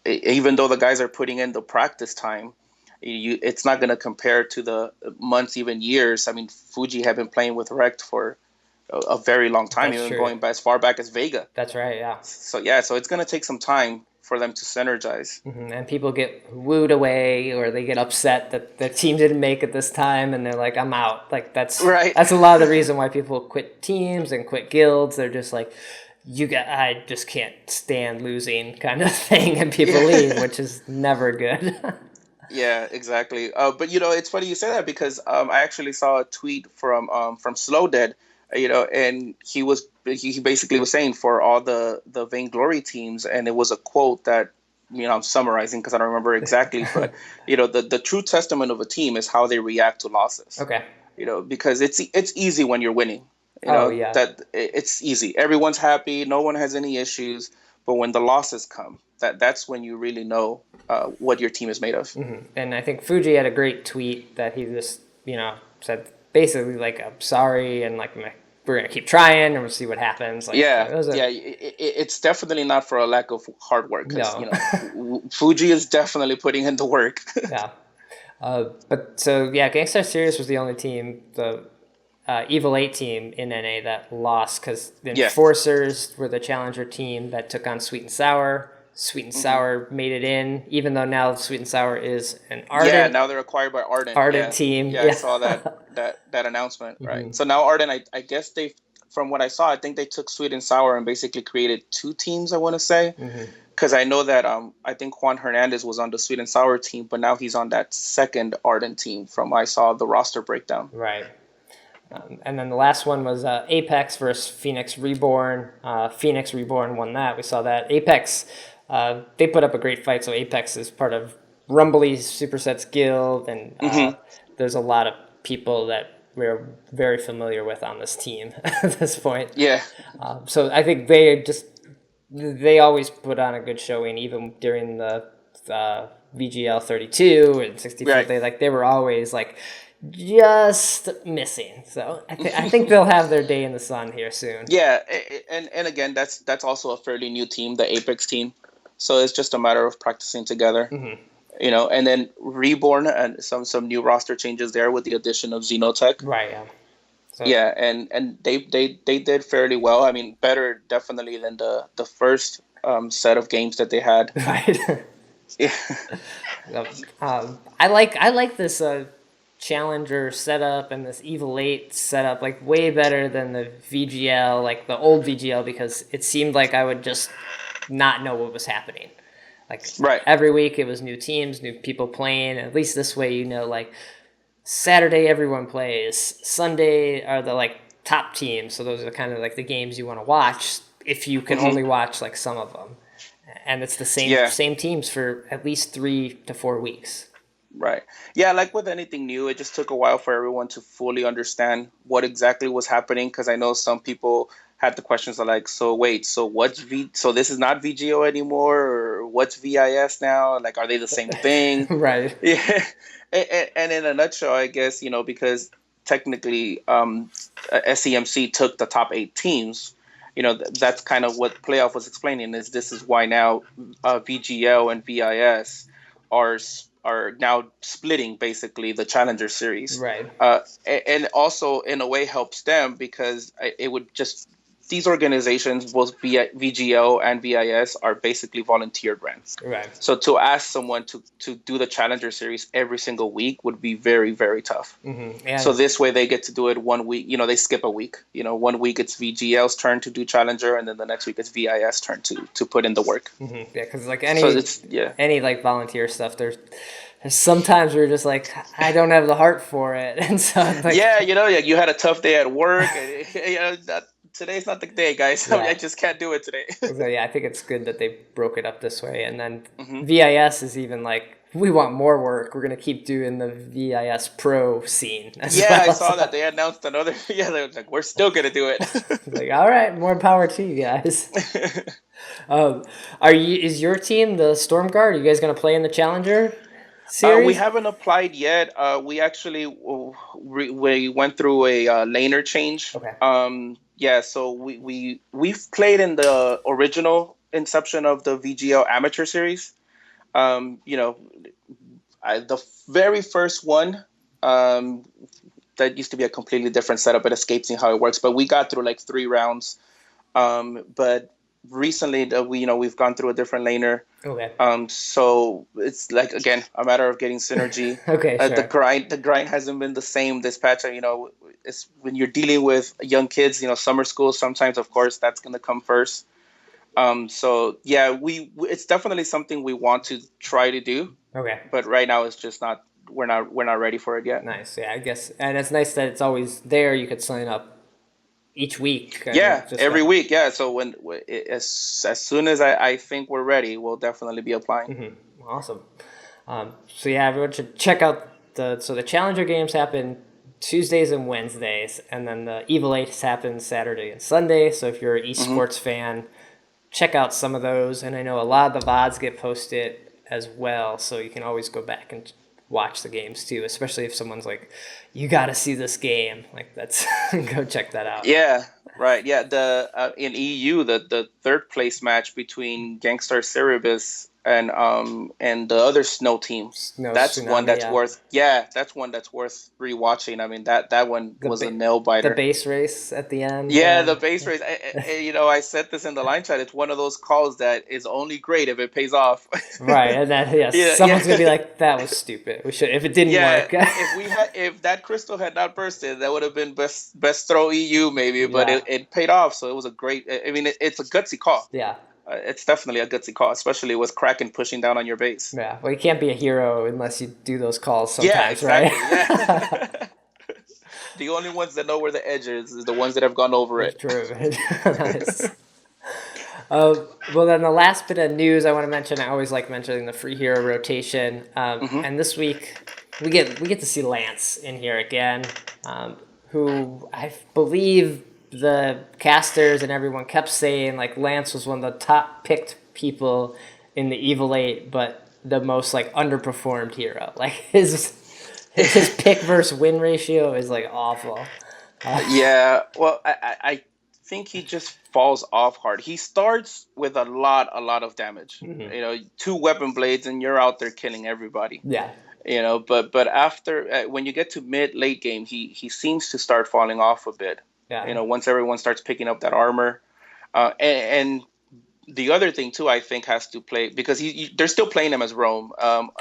even though the guys are putting in the practice time, it's not going to compare to the months, even years. I mean, Fuji have been playing with Rect for a very long time, That's even true. going as far back as Vega. That's right. Yeah. So yeah, so it's going to take some time for them to synergize. And people get wooed away or they get upset that the team didn't make it this time and they're like, I'm out. Like that's Right. a lot of the reason why people quit teams and quit guilds. They're just like, I just can't stand losing kind of thing, and people leave, which is never good. Yeah, exactly. But you know, it's funny you say that because I actually saw a tweet from Slow Dead, and he basically was saying for all the Vainglory teams, and it was a quote that I'm summarizing because I don't remember exactly, but the true testament of a team is how they react to losses. Okay. Because it's easy when you're winning. Yeah. That it's easy. Everyone's happy. No one has any issues. But when the losses come, that's when you really know what your team is made of. And I think Fuji had a great tweet that he just, said basically like, I'm sorry, and like we're gonna keep trying and we'll see what happens. Like, It's definitely not for a lack of hard work. No. Fuji is definitely putting in the work. Yeah. But so yeah, Gangstar Serious was the only team, the Evil 8 team in NA that lost because the Enforcers were the challenger team that took on Sweet and Sour. Sweet and Sour made it in, even though now Sweet and Sour is an Ardent. Yeah, now they're acquired by Ardent. Team. Yeah, I saw that announcement. Right. So now Ardent, I guess from what I saw, I think they took Sweet and Sour and basically created two teams. I want to say. Because I know that I think Juan Hernandez was on the Sweet and Sour team, but now he's on that second Ardent team from I saw the roster breakdown. Right. And then the last one was Apex versus Phoenix Reborn. Phoenix Reborn won that. We saw that. Apex, they put up a great fight. So Apex is part of Rumbly's Supersets Guild, and there's a lot of people that we're very familiar with on this team at this point. Yeah. So I think they always put on a good showing, even during the VGL 32 and 64. Right. They were always like just missing. So I think they'll have their day in the sun here soon. Yeah, and again, that's also a fairly new team, the Apex team. So it's just a matter of practicing together. And then Reborn and some new roster changes there with the addition of Xenotech. Right. Yeah. So, yeah, and they did fairly well. I mean, better definitely than the first set of games that they had. Right. Yeah. I like this Challenger setup and this Evil 8 setup like way better than the VGL, like the old VGL, because it seemed like I would just not know what was happening. Like every week it was new teams, new people playing. At least this way, like Saturday everyone plays. Sunday are the like top teams, so those are kind of like the games you want to watch if you can Hmm. only watch like some of them. And it's the Yeah. same teams for at least 3 to 4 weeks. Right. Yeah, like with anything new, it just took a while for everyone to fully understand what exactly was happening. Because I know some people had the questions of like, so wait, so what's so this is not VGO anymore, or what's VIS now? Like, are they the same thing? Right. Yeah. And in a nutshell, I guess, because technically SEMC took the top 8 teams. That's kind of what playoff was explaining, is this is why now VGL and VIS are are now splitting basically the Challenger Series, Right. and also in a way helps them because it would just these organizations, both VGO and VIS, are basically volunteer brands. Right. So to ask someone to do the Challenger Series every single week would be very, very tough. So And this way they get to do it one week. They skip a week. One week it's VGL's turn to do Challenger, and then the next week it's VIS turn to put in the work. yeah, because like So it's any like volunteer stuff, there's sometimes we're just like I don't have the heart for it, and so like yeah, you had a tough day at work. And, today's not the day, guys. Yeah. I just can't do it today. So yeah, I think it's good that they broke it up this way. And then Hmm. VIS is even like, we want more work. We're gonna keep doing the VIS Pro scene as Yeah, well. I saw that they announced another. Yeah, they were like, we're still gonna do it. Like, all right, more power to you guys. Is your team the Storm Guard? Are you guys gonna play in the Challenger We series? haven't applied yet. We actually we went through a laner change. Okay. Yeah, so we've played in the original inception of the VGL Amateur Series. You know, the very first one. That used to be a completely different setup. It escapes me how it works, but we got through like 3 rounds. But recently, we've gone through a different laner. Okay. So it's like, again, a matter of getting synergy. Okay. The Sure. grind hasn't been the same this patch. It's when you're dealing with young kids. Summer school. Sometimes, of course, that's gonna come first. So yeah, it's definitely something we want to try to do, Okay. but right now it's just not. We're not ready for it yet. Nice. Yeah, I guess, and it's nice that it's always there. You could sign up each week. Yeah, Just every week. Yeah, so as soon as I think we're ready, we'll definitely be applying. Awesome. So yeah, everyone should check out the Challenger games happen Tuesdays and Wednesdays, and then the Evil Eights happen Saturday and Sunday. So if you're an esports fan, check out some of those. And I know a lot of the VODs get posted as well, so you can always go back and watch the games too. Especially if someone's like, "You got to see this game," like that's go check that out. Yeah, right. Yeah, the in EU, the third place match between Gangstar Cerebus and the other snow team. No That's one Tsunami, that's yeah. worth. Yeah, that's one that's worth rewatching. I mean, that one The was a ba- nail the biter. base race at the end. Yeah, the base race. I said this in the line chat. It's one of those calls that is only great if it pays off. Right, and then yes, Yeah, someone's gonna be yeah. like, "That was stupid. We should if it didn't Yeah, work." if that crystal had not bursted, that would have been best throw EU maybe, but Yeah. it paid off. So it was a great. I mean, it's a gutsy call. Yeah, It's definitely a gutsy call, especially with Kraken pushing down on your base. yeah. Well, you can't be a hero unless you do those calls Yeah, sometimes, exactly. right? Yeah. The only ones that know where the edge is the ones that have gone over it. True. Nice. Well, then the last bit of news I want to mention, I always like mentioning the free hero rotation. And this week we get to see Lance in here again, who I believe the casters and everyone kept saying like Lance was one of the top picked people in the Evil Eight, but the most like underperformed hero. Like his pick versus win ratio is like awful. Yeah, well, I think he just falls off hard. He starts with a lot of damage. 2 weapon blades, and you're out there killing everybody. Yeah. But after when you get to late game, he seems to start falling off a bit. Yeah. Once everyone starts picking up that armor, and the other thing too, I think, has to play because they're still playing him as roam,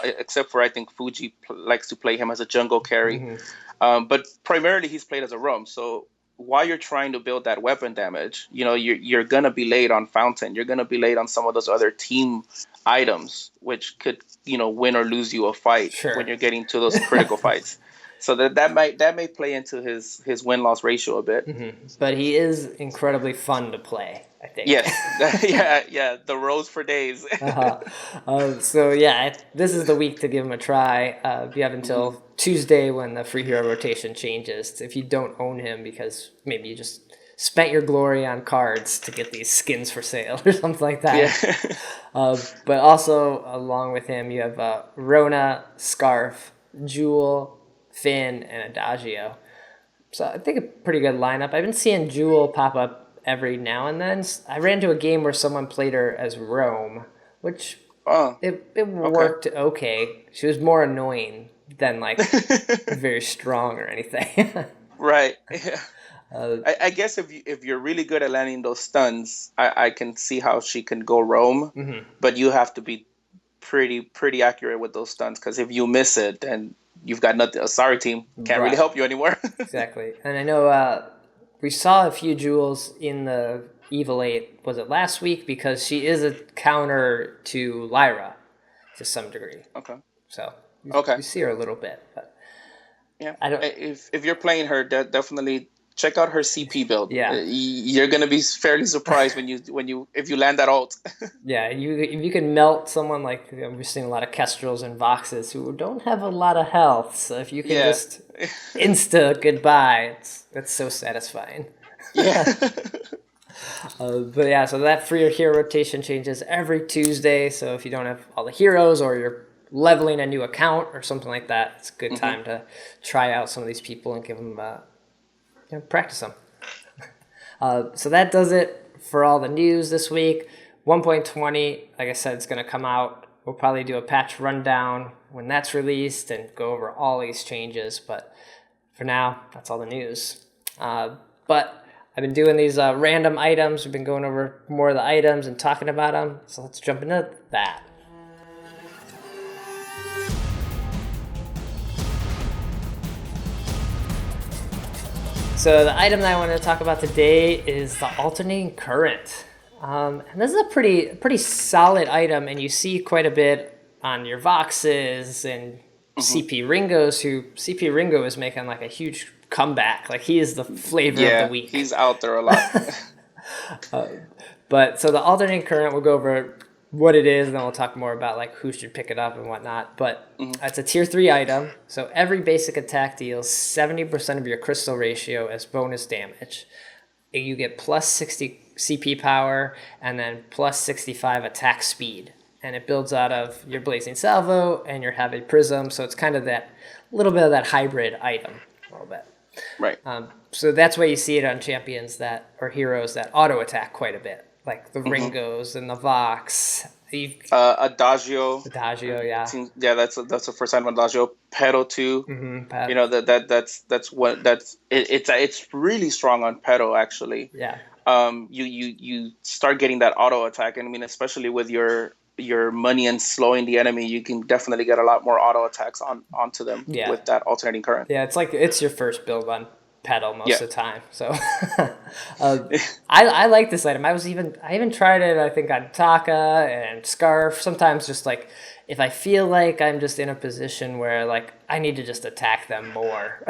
except for I think Fuji likes to play him as a jungle carry. But primarily he's played as a roam. So while you're trying to build that weapon damage, you're gonna be late on Fountain. You're gonna be late on some of those other team items, which could win or lose you a fight Sure. when you're getting to those critical fights. So that may play into his win-loss ratio a bit. But he is incredibly fun to play, I think. Yes, yeah, the rows for days. So yeah, this is the week to give him a try. You have until Tuesday when the free hero rotation changes. If you don't own him because maybe you just spent your glory on cards to get these skins for sale or something like that. Yeah. But also along with him, you have Rona, Scarf, Jewel, Finn, and Adagio. So I think a pretty good lineup. I've been seeing Jewel pop up every now and then. I ran into a game where someone played her as Rome, which it worked okay. She was more annoying than like very strong or anything. Right. Yeah. I guess if you're really good at landing those stuns, I can see how she can go roam, but you have to be pretty accurate with those stuns, because if you miss it, then you've got nothing. Sorry, team, can't really help you anymore. Exactly, and I know we saw a few jewels in the Evil 8. Was it last week? Because she is a counter to Lyra to some degree. Okay. So Okay. you see her a little bit, but yeah, if you're playing her, definitely check out her CP build. Yeah, you're gonna be fairly surprised if you land that ult. Yeah, if you can melt someone like we're seeing a lot of Kestrels and Voxes who don't have a lot of health, so if you can just insta goodbye, that's so satisfying. Yeah. But yeah, so that free hero rotation changes every Tuesday. So if you don't have all the heroes or you're leveling a new account or something like that, it's a good time to try out some of these people and give them practice them. So that does it for all the news this week. 1.20, like I said, it's going to come out. We'll probably do a patch rundown when that's released and go over all these changes. But for now, that's all the news. But I've been doing these random items. We've been going over more of the items and talking about them. So let's jump into that. So the item that I wanted to talk about today is the alternating current. And this is a pretty solid item, and you see quite a bit on your Voxes and CP Ringos, who CP Ringo is making like a huge comeback. Like he is the flavor of the week. He's out there a lot. But so the alternating current, we'll go over what it is, and then we'll talk more about like who should pick it up and whatnot. But it's a tier 3 item, so every basic attack deals 70% of your crystal ratio as bonus damage. You get plus 60 CP power and then plus 65 attack speed, and it builds out of your Blazing Salvo and your Heavy Prism, so it's kind of that little bit of that hybrid item a little bit. Right. So that's why you see it on champions or heroes that auto attack quite a bit, like the Ringos and the Vox. Adagio. Adagio, yeah. Yeah, that's the first time Adagio. Pedo too. Pedo. You know it's really strong on Pedo actually. Yeah. You start getting that auto attack, and I mean especially with your money and slowing the enemy, you can definitely get a lot more auto attacks onto them with that alternating current. Yeah, it's your first build on pedal most of the time. So I like this item. I even tried it, I think, on Taka and Scarf. Sometimes just like if I feel like I'm just in a position where like I need to just attack them more.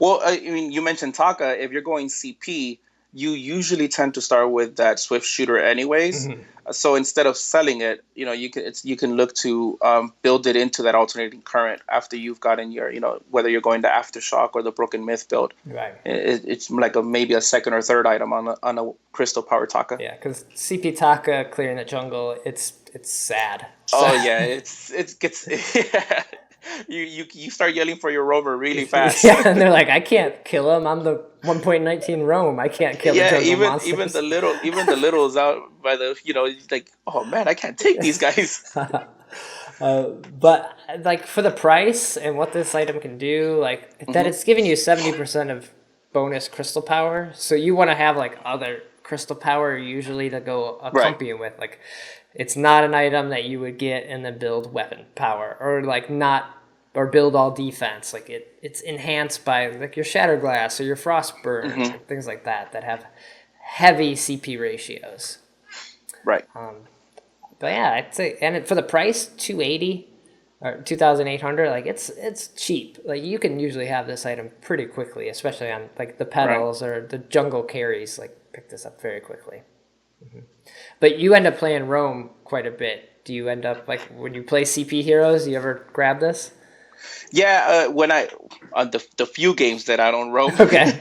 Well, I mean, you mentioned Taka. If you're going CP, you usually tend to start with that Swift Shooter anyways. So instead of selling it, you can look to build it into that alternating current after you've gotten your, whether you're going to Aftershock or the Broken Myth build. Right. It's like maybe a second or third item on a Crystal Power Taka. Yeah, because CP Taka clearing the jungle, it's sad. Oh yeah, it gets. You start yelling for your rover really fast. Yeah, and they're like, I can't kill him. I'm the 1.19 roam. I can't kill the jungle monsters. even the littles out by the like, oh man, I can't take these guys. But like for the price and what this item can do, like that it's giving you 70% of bonus crystal power. So you want to have like other crystal power usually to go accompany with. Like it's not an item that you would get in the build weapon power or build all defense. Like it's enhanced by like your Shatter Glass or your Frostburn, things like that have heavy CP ratios. Right. But yeah, I'd say, and for the price, $280, or 2,800. Like it's cheap. Like you can usually have this item pretty quickly, especially on like the Right. petals or the jungle carries. Like pick this up very quickly. But you end up playing Rome quite a bit. Do you end up like when you play CP Heroes? Do you ever grab this? Yeah, when I on the few games that I don't roam, Okay.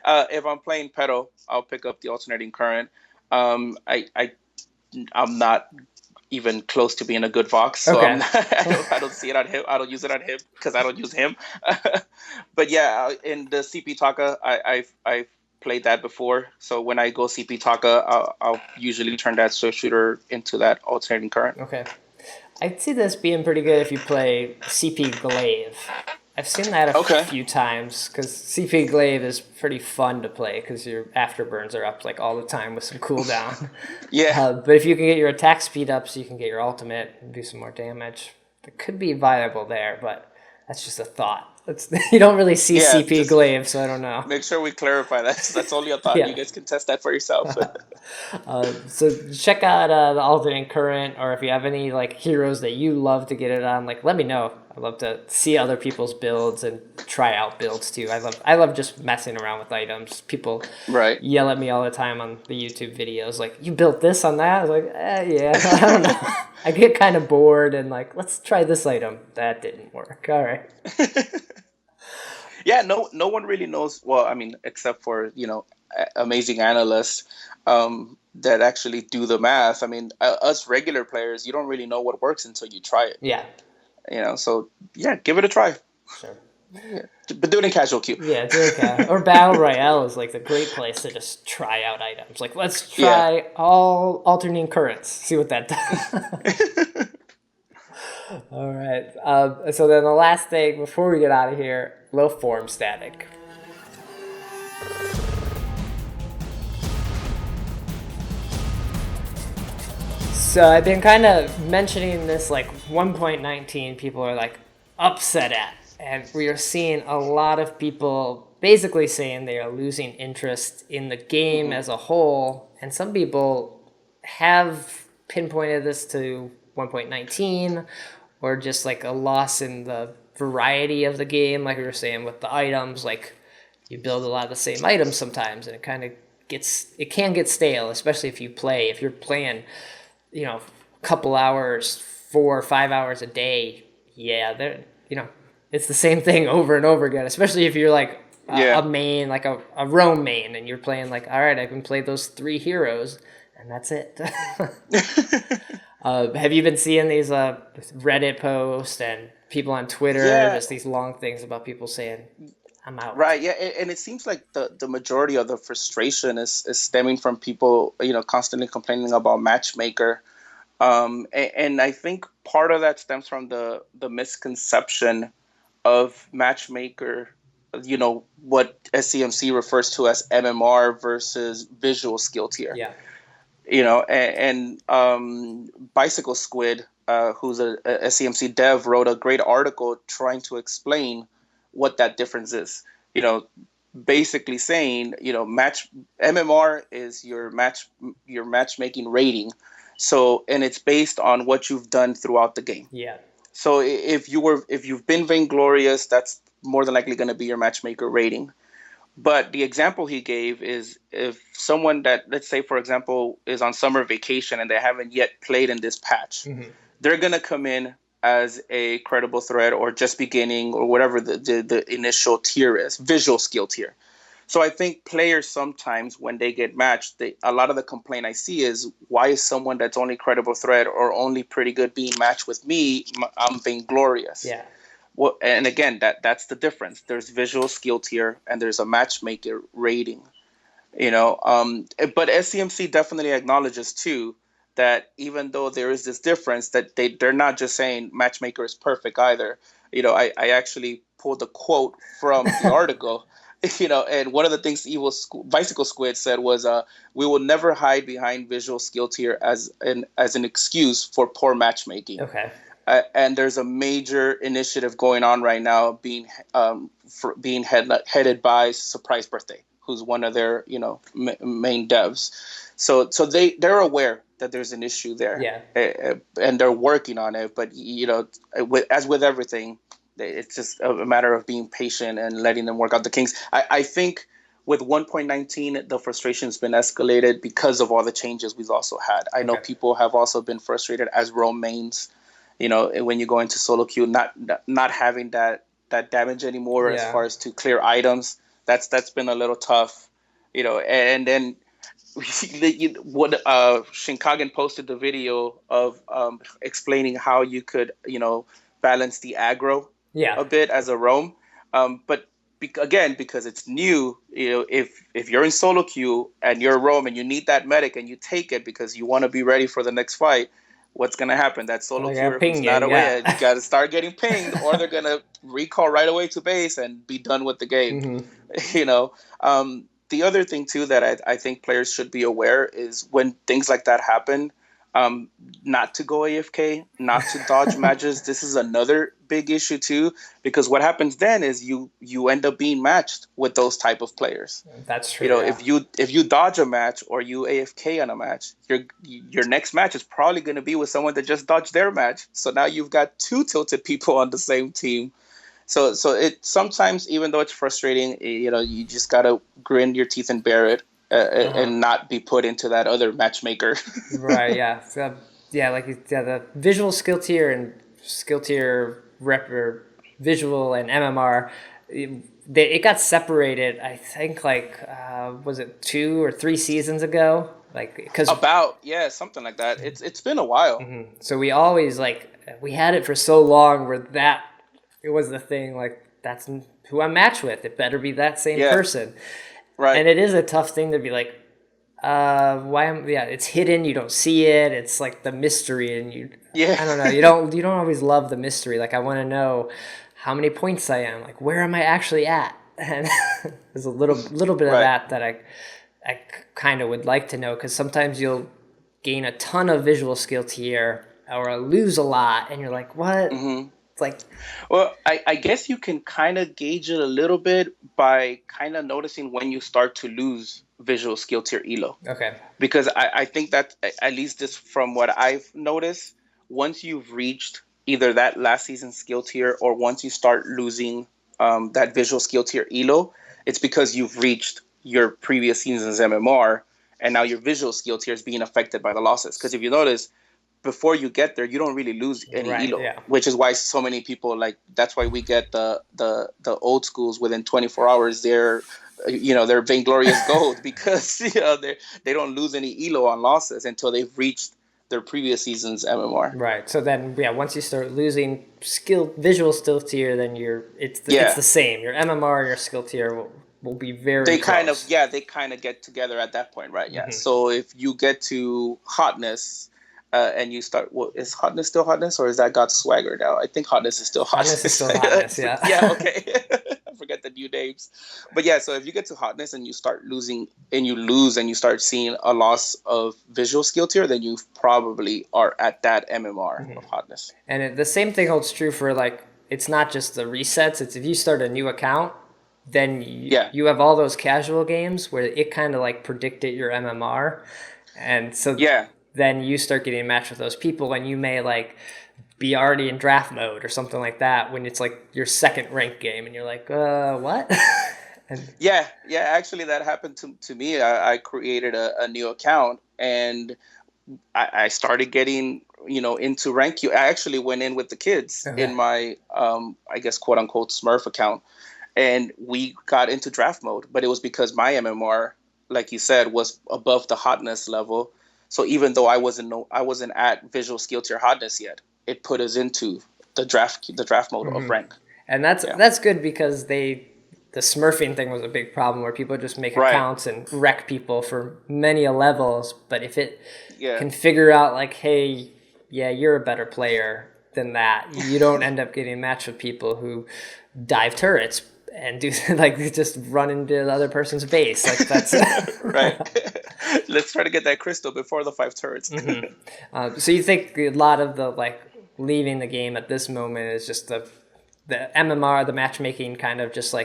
if I'm playing pedal, I'll pick up the alternating current. I I'm not even close to being a good Vox, so I'm Okay. not, I don't see it on him. I don't use it on him because I don't use him. But yeah, in the CP Taka, I've played that before. So when I go CP Taka, I'll usually turn that Swift Shooter into that alternating current. Okay. I'd see this being pretty good if you play CP Glaive. I've seen that a Okay. few times because CP Glaive is pretty fun to play because your afterburns are up like all the time with some cooldown. Yeah. But if you can get your attack speed up so you can get your ultimate and do some more damage, it could be viable there, but that's just a thought. It's, you don't really see Yeah. CP Just Glaive, so I don't know. make sure we clarify that. That's only a thought. You Yeah. guys can test that for yourself. So check out the alternate current, or if you have any like heroes that you love to get it on, like let me know. I love to see other people's builds and try out builds too. I love just messing around with items. People Right. yell at me all the time on the YouTube videos, like you built this on that. I was like, yeah, I don't know. I get kind of bored and like let's try this item. That didn't work. All right. Yeah, no one really knows. Well, I mean, except for amazing analysts that actually do the math. I mean, us regular players, you don't really know what works until you try it. Yeah. So yeah, give it a try. Sure. Yeah. But do it in casual queue. Yeah, do okay. Or Battle Royale is like the great place to just try out items. Like, let's Yeah. try all alternating currents. See what that does. All right. So then the last thing before we get out of here, low form static. So I've been kind of mentioning this like 1.19 people are like upset at. And we are seeing a lot of people basically saying they are losing interest in the game as a whole. And some people have pinpointed this to 1.19 or just like a loss in the variety of the game, like we were saying with the items. Like you build a lot of the same items sometimes, and it can get stale, especially if you're playing, a couple hours, 4 or 5 hours a day. Yeah, it's the same thing over and over again, especially if you're like a Yeah. main, like a roam main, and you're playing like, all right, I can play those 3 heroes, and that's it. Have you been seeing these Reddit posts and people on Twitter, Yeah. just these long things about people saying, I'm out? Right. Yeah. And it seems like the majority of the frustration is stemming from people, constantly complaining about Matchmaker. And I think part of that stems from the misconception of Matchmaker, what SCMC refers to as MMR versus visual skill tier. Yeah. And Bicycle Squid, who's a SCMC dev, wrote a great article trying to explain what that difference is. You know, basically saying, match MMR is your matchmaking rating. So, and it's based on what you've done throughout the game. Yeah. So if you've been vainglorious, that's more than likely going to be your matchmaker rating. But the example he gave is if someone that, let's say, for example, is on summer vacation and they haven't yet played in this patch, they're going to come in as a credible threat or just beginning or whatever the initial tier is, visual skill tier. So I think players sometimes when they get matched, a lot of the complaint I see is why is someone that's only credible threat or only pretty good being matched with me? I'm vainglorious. Yeah. Well, and again, that's the difference. There's visual skill tier and there's a matchmaker rating. But SCMC definitely acknowledges too that even though there is this difference, that they're not just saying matchmaker is perfect either. I actually pulled a quote from the article. And one of the things Bicycle Squid said was, "We will never hide behind visual skill tier as an excuse for poor matchmaking." Okay. And there's a major initiative going on right now being headed by Surprise Birthday, who's one of their main devs. So they're aware that there's an issue there, and they're working on it. But as with everything, it's just a matter of being patient and letting them work out the kinks. I think with 1.19, the frustration's been escalated because of all the changes we've also had. I know people have also been frustrated as Rome mains, when you go into solo queue, not having that damage anymore as far as to clear items. That's been a little tough, and then what Shinkagen posted the video of explaining how you could balance the aggro a bit as a roam, but again, because it's new, if you're in solo queue and you're a roam and you need that medic and you take it because you want to be ready for the next fight, what's going to happen? That solo queuer who's not away, you got to start getting pinged, or they're going to recall right away to base and be done with the game. The other thing too that I think players should be aware is when things like that happen, not to go AFK, not to dodge matches. This is another big issue too, because what happens then is you end up being matched with those type of players. That's true. If you dodge a match or you AFK on a match, your next match is probably going to be with someone that just dodged their match. So now you've got two tilted people on the same team. So it sometimes, even though it's frustrating, you just gotta grin your teeth and bear it, and not be put into that other matchmaker. Right. Yeah. So, the visual skill tier and skill tier or visual and MMR, it got separated. I think was it 2 or 3 seasons ago? Something like that. It's been a while. Mm-hmm. So we always we had it for so long where that. It was the thing, that's who I'm matched with. It better be that same person. Right. And it is a tough thing to be it's hidden, you don't see it. It's the mystery, and I don't know, you don't always love the mystery. I want to know how many points I am, where am I actually at? And there's a little bit of that I kind of would like to know, because sometimes you'll gain a ton of visual skill tier or lose a lot, and you're like, what? Mm-hmm. Well, I guess you can kind of gauge it a little bit by kind of noticing when you start to lose visual skill tier elo. Okay. Because I think that, at least this from what I've noticed, once you've reached either that last season skill tier or once you start losing that visual skill tier elo, it's because you've reached your previous season's MMR, and now your visual skill tier is being affected by the losses. Because if you notice, before you get there, you don't really lose any elo, which is why so many people that's why we get the old schools within 24 hours. They're vainglorious gold because they don't lose any elo on losses until they've reached their previous season's MMR. Right. So then, once you start losing visual skill tier, then it's the same. Your MMR and your skill tier will be very close. They kind of get together at that point, right? Yeah. Mm-hmm. So if you get to hotness. And you start, is hotness still hotness, or is that got swagger now? I think hotness is still hotness. Hotness is still hotness, yeah. Yeah, okay. I forget the new names. But yeah, so if you get to hotness and you start losing, and you lose and you start seeing a loss of visual skill tier, then you probably are at that MMR of hotness. And the same thing holds true for it's not just the resets. It's if you start a new account, then you have all those casual games where it kind of predicted your MMR. And so then you start getting matched with those people, and you may be already in draft mode or something like that when it's your second rank game, and you're like, what? Actually that happened to me. I created a new account, and I started getting into rank queue. I actually went in with the kids in my I guess quote unquote Smurf account, and we got into draft mode, but it was because my MMR, like you said, was above the hotness level. So even though I wasn't at visual skill tier hotness yet, it put us into the draft mode of rank. And that's good, because the smurfing thing was a big problem where people just make accounts and wreck people for many levels. But if it can figure out hey, you're a better player than that, you don't end up getting matched with people who dive turrets and do just run into the other person's base. That's right. Let's try to get that crystal before the 5 turrets. So you think a lot of the leaving the game at this moment is just the MMR, the matchmaking kind of just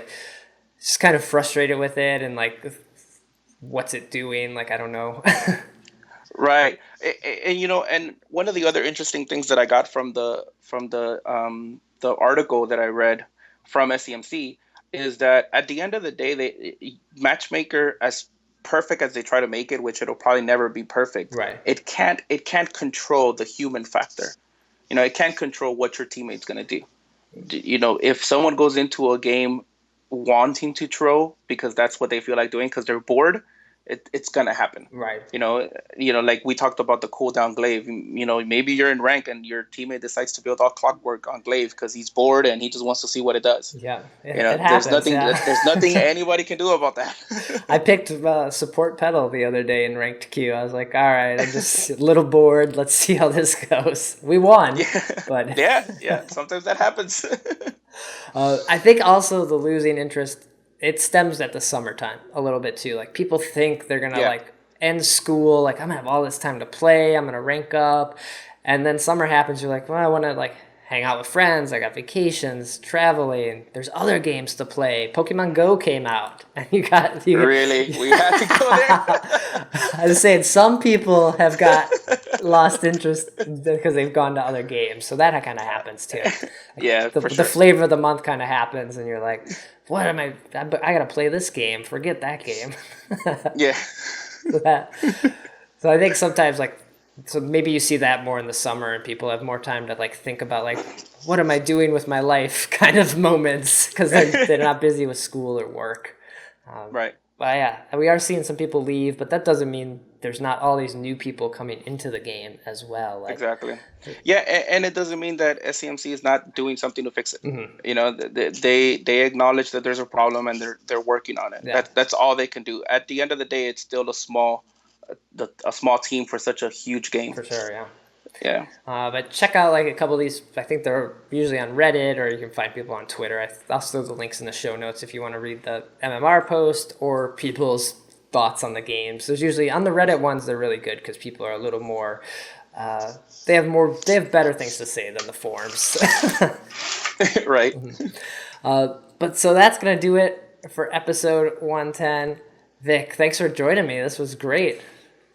just kind of frustrated with it and like, what's it doing? Like, I don't know. Right. And and one of the other interesting things that I got from the article that I read from SEMC is that at the end of the day, Matchmaker, as perfect as they try to make it, which it'll probably never be perfect, Right. it can't control the human factor. It can't control what your teammate's gonna do. If someone goes into a game wanting to troll because that's what they feel like doing because they're bored, it's gonna happen. Right. Like we talked about the cooldown glaive. Maybe you're in rank and your teammate decides to build all clockwork on glaive because he's bored and he just wants to see what it does. Yeah, it There's happens. nothing. Yeah. There's nothing anybody can do about that. I picked support pedal the other day in ranked queue. I was like, all right, I'm just a little bored. Let's see how this goes. We won, but yeah. Sometimes that happens. I think also the losing interest, it stems at the summertime a little bit too. Like people think they're gonna like end school, like I'm gonna have all this time to play, I'm gonna rank up, and then summer happens. You're like, well, I want to like hang out with friends. I got vacations, traveling. There's other games to play. Pokemon Go came out, and you really we had to go there. I was saying some people have got lost interest because they've gone to other games, so that kind of happens too. Yeah, the flavor of the month kind of happens, and you're like, what am I gotta play this game. Forget that game. Yeah. So I think sometimes so maybe you see that more in the summer and people have more time to like think about like, what am I doing with my life kind of moments because they're not busy with school or work. Right. But yeah, we are seeing some people leave, but that doesn't mean there's not all these new people coming into the game as well. Like, exactly. Yeah, and it doesn't mean that SCMC is not doing something to fix it. Mm-hmm. They acknowledge that there's a problem and they're working on it. Yeah. That's all they can do. At the end of the day, it's still a small team for such a huge game. For sure, yeah. Yeah. But check out like a couple of these. I think they're usually on Reddit, or you can find people on Twitter. I'll throw the links in the show notes if you want to read the MMR post or people's thoughts on the games. There's usually on the Reddit ones, they're really good because people are a little more. They have better things to say than the forums. Right. But so that's gonna do it for episode 110. Vic, thanks for joining me. This was great.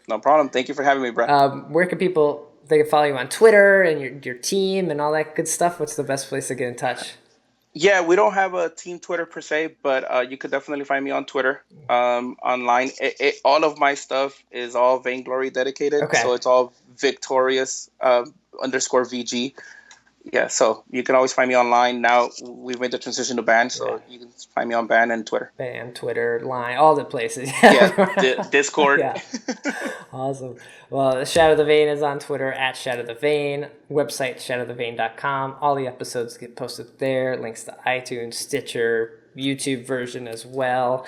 No problem. Thank you for having me, Brad. Where can people? They can follow you on Twitter and your team and all that good stuff. What's the best place to get in touch? Yeah, we don't have a team Twitter per se, but you could definitely find me on Twitter, online. All of my stuff is all Vainglory dedicated. Okay. So it's all victorious underscore VG. Yeah, so you can always find me online. Now we've made the transition to band, so you can find me on band and Twitter. Band, Twitter, Line, all the places. Yeah, Discord. Yeah. Awesome. Well, Shatter the Vain is on Twitter at Shatter the Vain. Website, shatterthevain.com. All the episodes get posted there. Links to iTunes, Stitcher, YouTube version as well.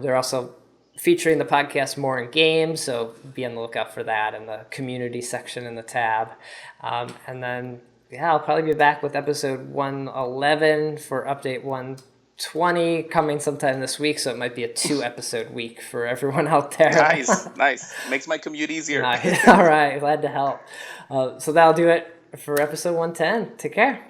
They're also featuring the podcast more in games, so be on the lookout for that in the community section in the tab. And then... yeah, I'll probably be back with episode 111 for update 120 coming sometime this week, so it might be a 2-episode week for everyone out there. Nice. Makes my commute easier. All right, glad to help. So that'll do it for episode 110. Take care.